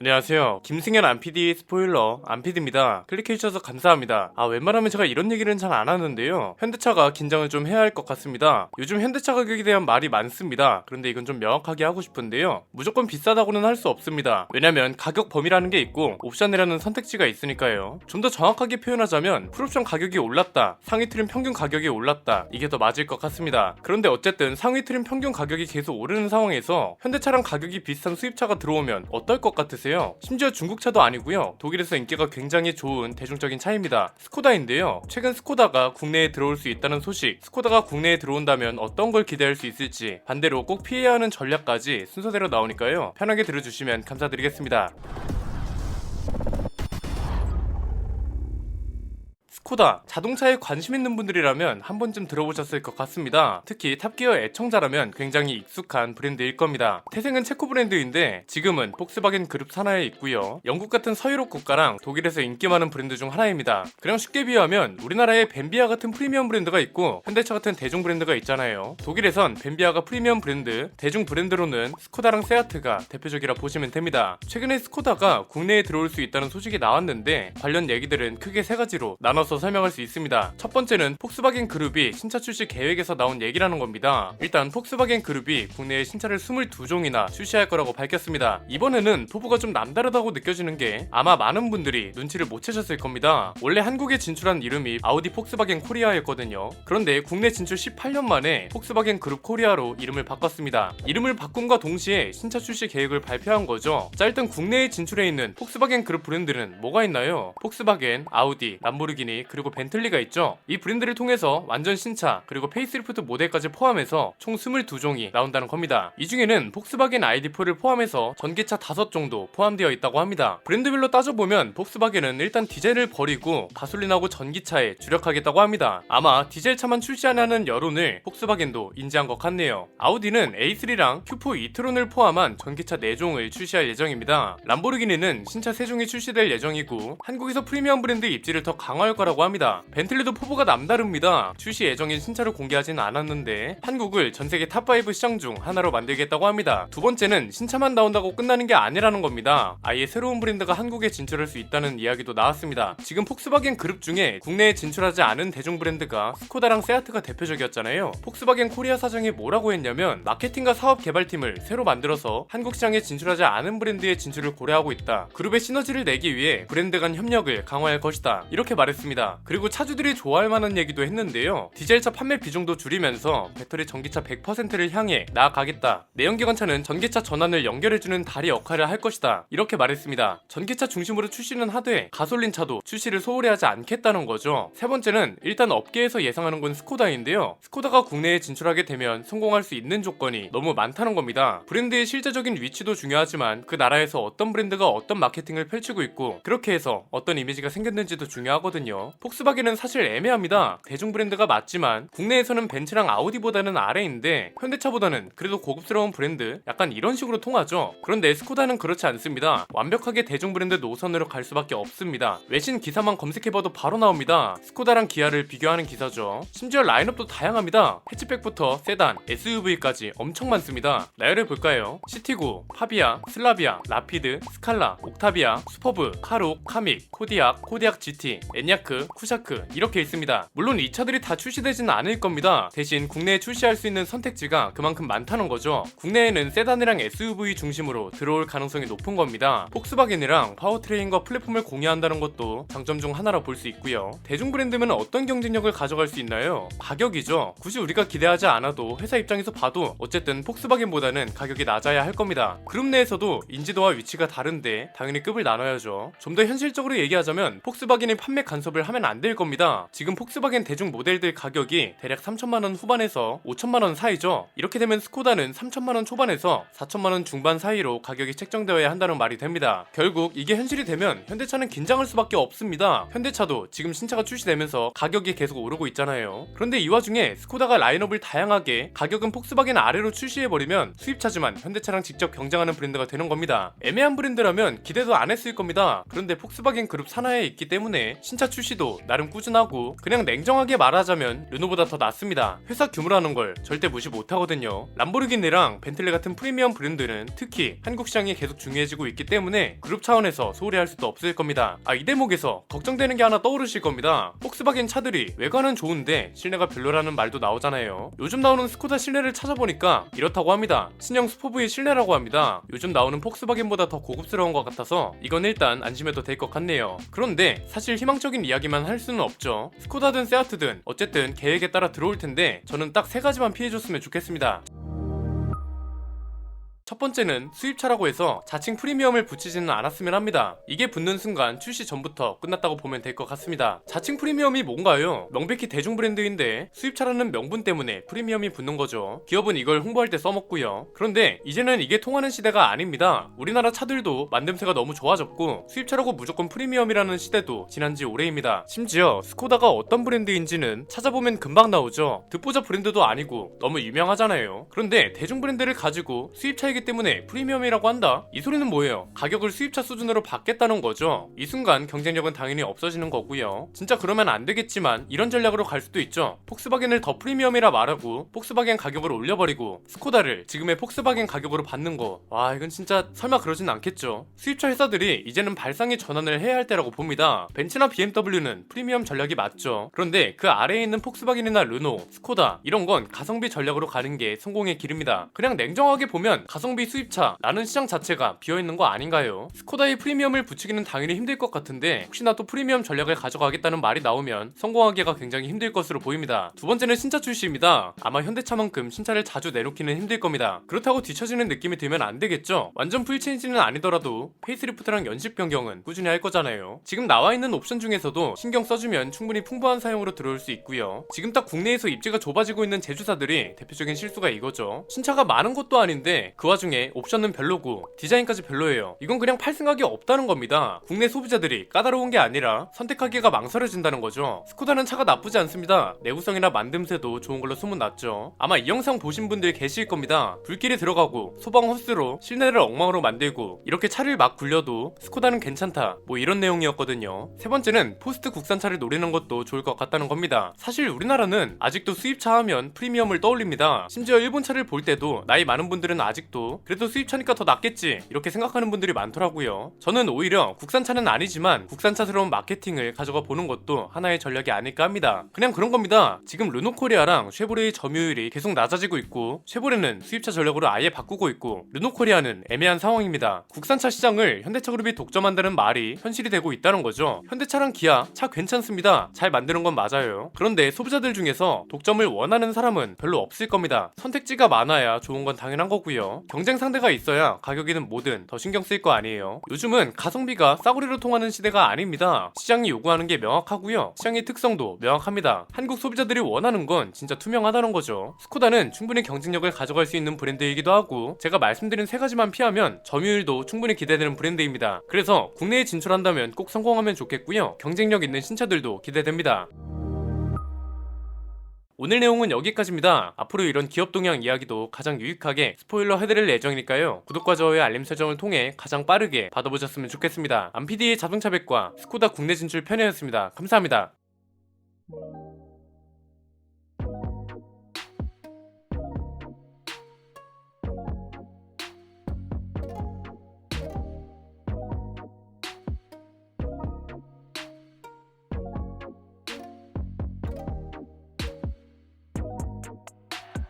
안녕하세요. 김승현 안PD 스포일러 안PD입니다. 클릭해주셔서 감사합니다. 웬만하면 제가 이런 얘기는 잘 안 하는데요. 현대차가 긴장을 좀 해야 할 것 같습니다. 요즘 현대차 가격에 대한 말이 많습니다. 그런데 이건 좀 명확하게 하고 싶은데요. 무조건 비싸다고는 할 수 없습니다. 왜냐면 가격 범위라는 게 있고 옵션이라는 선택지가 있으니까요. 좀 더 정확하게 표현하자면 풀옵션 가격이 올랐다, 상위 트림 평균 가격이 올랐다, 이게 더 맞을 것 같습니다. 그런데 어쨌든 상위 트림 평균 가격이 계속 오르는 상황에서 현대차랑 가격이 비슷한 수입차가 들어오면 어떨 것 같으세요? 심지어 중국차도 아니고요, 독일에서 인기가 굉장히 좋은 대중적인 차입니다. 스코다인데요. 최근 스코다가 국내에 들어올 수 있다는 소식, 스코다가 국내에 들어온다면 어떤 걸 기대할 수 있을지, 반대로 꼭 피해야 하는 전략까지 순서대로 나오니까요, 편하게 들어주시면 감사드리겠습니다. 스코다, 자동차에 관심 있는 분들이라면 한 번쯤 들어보셨을 것 같습니다. 특히 탑기어 애청자라면 굉장히 익숙한 브랜드일 겁니다. 태생은 체코 브랜드인데 지금은 폭스바겐 그룹 산하에 있고요. 영국 같은 서유럽 국가랑 독일에서 인기 많은 브랜드 중 하나입니다. 그냥 쉽게 비유하면 우리나라에 벤비아 같은 프리미엄 브랜드가 있고 현대차 같은 대중 브랜드가 있잖아요. 독일에선 벤비아가 프리미엄 브랜드, 대중 브랜드로는 스코다랑 세아트가 대표적이라 보시면 됩니다. 최근에 스코다가 국내에 들어올 수 있다는 소식이 나왔는데 관련 얘기들은 크게 세 가지로 나눠서 설명할 수 있습니다. 첫 번째는 폭스바겐 그룹이 신차 출시 계획에서 나온 얘기라는 겁니다. 일단 폭스바겐 그룹이 국내에 신차를 22종이나 출시할 거라고 밝혔습니다. 이번에는 포부가 좀 남다르다고 느껴지는 게 아마 많은 분들이 눈치를 못 채셨을 겁니다. 원래 한국에 진출한 이름이 아우디 폭스바겐 코리아였거든요. 그런데 국내 진출 18년 만에 폭스바겐 그룹 코리아로 이름을 바꿨습니다. 이름을 바꿈과 동시에 신차 출시 계획을 발표한 거죠. 자, 일단 국내에 진출해 있는 폭스바겐 그룹 브랜드는 뭐가 있나요? 폭스바겐, 아우디, 람보르기니, 그리고 벤틀리가 있죠. 이 브랜드를 통해서 완전 신차 그리고 페이스리프트 모델까지 포함해서 총 22종이 나온다는 겁니다. 이 중에는 폭스바겐 ID4를 포함해서 전기차 5종도 포함되어 있다고 합니다. 브랜드별로 따져보면 폭스바겐은 일단 디젤을 버리고 가솔린하고 전기차에 주력하겠다고 합니다. 아마 디젤차만 출시하냐는 여론을 폭스바겐도 인지한 것 같네요. 아우디는 A3랑 Q4 e-tron을 포함한 전기차 4종을 출시할 예정입니다. 람보르기니는 신차 3종이 출시될 예정이고 한국에서 프리미엄 브랜드 입지를 더 강화할 거라고 합니다. 벤틀리도 포부가 남다릅니다. 출시 예정인 신차를 공개하진 않았는데 한국을 전세계 탑5 시장 중 하나로 만들겠다고 합니다. 두 번째는 신차만 나온다고 끝나는 게 아니라는 겁니다. 아예 새로운 브랜드가 한국에 진출할 수 있다는 이야기도 나왔습니다. 지금 폭스바겐 그룹 중에 국내에 진출하지 않은 대중 브랜드가 스코다랑 세아트가 대표적이었잖아요. 폭스바겐 코리아 사장이 뭐라고 했냐면 마케팅과 사업 개발팀을 새로 만들어서 한국 시장에 진출하지 않은 브랜드의 진출을 고려하고 있다. 그룹의 시너지를 내기 위해 브랜드 간 협력을 강화할 것이다. 이렇게 말했습니다. 그리고 차주들이 좋아할 만한 얘기도 했는데요. 디젤차 판매 비중도 줄이면서 배터리 전기차 100%를 향해 나아가겠다. 내연기관차는 전기차 전환을 연결해주는 다리 역할을 할 것이다. 이렇게 말했습니다. 전기차 중심으로 출시는 하되 가솔린차도 출시를 소홀히 하지 않겠다는 거죠. 세 번째는 일단 업계에서 예상하는 건 스코다인데요. 스코다가 국내에 진출하게 되면 성공할 수 있는 조건이 너무 많다는 겁니다. 브랜드의 실제적인 위치도 중요하지만 그 나라에서 어떤 브랜드가 어떤 마케팅을 펼치고 있고 그렇게 해서 어떤 이미지가 생겼는지도 중요하거든요. 폭스바겐은 사실 애매합니다. 대중 브랜드가 맞지만 국내에서는 벤츠랑 아우디보다는 아래인데 현대차보다는 그래도 고급스러운 브랜드, 약간 이런 식으로 통하죠. 그런데 스코다는 그렇지 않습니다. 완벽하게 대중 브랜드 노선으로 갈 수밖에 없습니다. 외신 기사만 검색해봐도 바로 나옵니다. 스코다랑 기아를 비교하는 기사죠. 심지어 라인업도 다양합니다. 해치백부터 세단, SUV까지 엄청 많습니다. 나열해볼까요? 시티고, 파비아, 슬라비아, 라피드, 스칼라, 옥타비아, 슈퍼브, 카록, 카믹, 코디악 GT, 에냐크, 쿠샤크 이렇게 있습니다. 물론 이 차들이 다 출시되지는 않을 겁니다. 대신 국내에 출시할 수 있는 선택지가 그만큼 많다는 거죠. 국내에는 세단이랑 SUV 중심으로 들어올 가능성이 높은 겁니다. 폭스바겐이랑 파워트레인과 플랫폼을 공유한다는 것도 장점 중 하나라 볼 수 있고요. 대중 브랜드면 어떤 경쟁력을 가져갈 수 있나요? 가격이죠. 굳이 우리가 기대하지 않아도 회사 입장에서 봐도 어쨌든 폭스바겐보다는 가격이 낮아야 할 겁니다. 그룹 내에서도 인지도와 위치가 다른데 당연히 급을 나눠야죠. 좀 더 현실적으로 얘기하자면 폭스바겐이 판매 간섭을 하면 안 될 겁니다. 지금 폭스바겐 대중 모델들 가격이 대략 3천만원 후반에서 5천만원 사이죠. 이렇게 되면 스코다는 3천만원 초반에서 4천만원 중반 사이로 가격이 책정되어야 한다는 말이 됩니다. 결국 이게 현실이 되면 현대차는 긴장할 수밖에 없습니다. 현대차도 지금 신차가 출시되면서 가격이 계속 오르고 있잖아요. 그런데 이 와중에 스코다가 라인업을 다양하게 가격은 폭스바겐 아래로 출시해버리면 수입차지만 현대차랑 직접 경쟁하는 브랜드가 되는 겁니다. 애매한 브랜드라면 기대도 안 했을 겁니다. 그런데 폭스바겐 그룹 산하에 있기 때문에 신차 출시도 수입도 나름 꾸준하고 그냥 냉정하게 말하자면 르노보다 더 낫습니다. 회사 규모라는 걸 절대 무시 못하거든요. 람보르기니랑 벤틀리 같은 프리미엄 브랜드는 특히 한국 시장이 계속 중요해지고 있기 때문에 그룹 차원에서 소홀히 할 수도 없을 겁니다. 이 대목에서 걱정되는 게 하나 떠오르실 겁니다. 폭스바겐 차들이 외관은 좋은데 실내가 별로라는 말도 나오잖아요. 요즘 나오는 스코다 실내를 찾아보니까 이렇다고 합니다. 신형 슈퍼브의 실내라고 합니다. 요즘 나오는 폭스바겐보다 더 고급스러운 것 같아서 이건 일단 안심해도 될 것 같네요. 그런데 사실 희망적인 이야기만 할 수는 없죠. 스코다든 세아트든 어쨌든 계획에 따라 들어올 텐데 저는 딱 세 가지만 피해줬으면 좋겠습니다. 첫 번째는 수입차라고 해서 자칭 프리미엄을 붙이지는 않았으면 합니다. 이게 붙는 순간 출시 전부터 끝났다고 보면 될 것 같습니다. 자칭 프리미엄이 뭔가요? 명백히 대중 브랜드인데 수입차라는 명분 때문에 프리미엄이 붙는 거죠. 기업은 이걸 홍보할 때 써먹고요. 그런데 이제는 이게 통하는 시대가 아닙니다. 우리나라 차들도 만듦새가 너무 좋아졌고 수입차라고 무조건 프리미엄이라는 시대도 지난 지 오래입니다. 심지어 스코다가 어떤 브랜드인지는 찾아보면 금방 나오죠. 듣보잡 브랜드도 아니고 너무 유명하잖아요. 그런데 대중 브랜드를 가지고 수입차에 때문에 프리미엄이라고 한다? 이 소리는 뭐예요? 가격을 수입차 수준으로 받겠다는 거죠. 이 순간 경쟁력은 당연히 없어지는 거고요. 진짜 그러면 안 되겠지만 이런 전략으로 갈 수도 있죠. 폭스바겐을 더 프리미엄이라 말하고 폭스바겐 가격을 올려버리고 스코다를 지금의 폭스바겐 가격으로 받는 거. 와, 이건 진짜 설마 그러진 않겠죠. 수입차 회사들이 이제는 발상의 전환을 해야 할 때라고 봅니다. 벤츠나 BMW는 프리미엄 전략이 맞죠. 그런데 그 아래에 있는 폭스바겐이나 르노, 스코다 이런 건 가성비 전략으로 가는 게 성공의 길입니다. 그냥 냉정하게 보면 가성비 수입차라는 시장 자체가 비어있는 거 아닌가요? 스코다의 프리미엄을 붙이기는 당연히 힘들 것 같은데 혹시나 또 프리미엄 전략을 가져가겠다는 말이 나오면 성공하기가 굉장히 힘들 것으로 보입니다. 두 번째는 신차 출시입니다. 아마 현대차만큼 신차를 자주 내놓기는 힘들 겁니다. 그렇다고 뒤처지는 느낌이 들면 안 되겠죠? 완전 풀체인지는 아니더라도 페이스리프트랑 연식 변경은 꾸준히 할 거잖아요. 지금 나와 있는 옵션 중에서도 신경 써주면 충분히 풍부한 사용으로 들어올 수 있고요. 지금 딱 국내에서 입지가 좁아지고 있는 제주사들이 대표적인 실수가 이거죠. 신차가 많은 것도 아닌데 그 와중에 옵션은 별로고 디자인까지 별로예요. 이건 그냥 팔 생각이 없다는 겁니다. 국내 소비자들이 까다로운 게 아니라 선택하기가 망설여진다는 거죠. 스코다는 차가 나쁘지 않습니다. 내구성이나 만듦새도 좋은 걸로 소문났죠. 아마 이 영상 보신 분들 계실 겁니다. 불길이 들어가고 소방 호스로 실내를 엉망으로 만들고 이렇게 차를 막 굴려도 스코다는 괜찮다, 뭐 이런 내용이었거든요. 세 번째는 포스트 국산차를 노리는 것도 좋을 것 같다는 겁니다. 사실 우리나라는 아직도 수입차 하면 프리미엄을 떠올립니다. 심지어 일본 차를 볼 때도 나이 많은 분들은 아직도 그래도 수입차니까 더 낫겠지 이렇게 생각하는 분들이 많더라고요. 저는 오히려 국산차는 아니지만 국산차스러운 마케팅을 가져가 보는 것도 하나의 전략이 아닐까 합니다. 그냥 그런 겁니다. 지금 르노코리아랑 쉐보레의 점유율이 계속 낮아지고 있고 쉐보레는 수입차 전략으로 아예 바꾸고 있고 르노코리아는 애매한 상황입니다. 국산차 시장을 현대차그룹이 독점한다는 말이 현실이 되고 있다는 거죠. 현대차랑 기아 차 괜찮습니다. 잘 만드는 건 맞아요. 그런데 소비자들 중에서 독점을 원하는 사람은 별로 없을 겁니다. 선택지가 많아야 좋은 건 당연한 거고요. 경쟁 상대가 있어야 가격이든 뭐든 더 신경 쓸 거 아니에요. 요즘은 가성비가 싸구려로 통하는 시대가 아닙니다. 시장이 요구하는 게 명확하고요. 시장의 특성도 명확합니다. 한국 소비자들이 원하는 건 진짜 투명하다는 거죠. 스코다는 충분히 경쟁력을 가져갈 수 있는 브랜드이기도 하고 제가 말씀드린 세 가지만 피하면 점유율도 충분히 기대되는 브랜드입니다. 그래서 국내에 진출한다면 꼭 성공하면 좋겠고요. 경쟁력 있는 신차들도 기대됩니다. 오늘 내용은 여기까지입니다. 앞으로 이런 기업 동향 이야기도 가장 유익하게 스포일러 해드릴 예정이니까요. 구독과 좋아요 알림 설정을 통해 가장 빠르게 받아보셨으면 좋겠습니다. 안PD의 자동차 백과 스코다 국내 진출 편이었습니다. 감사합니다.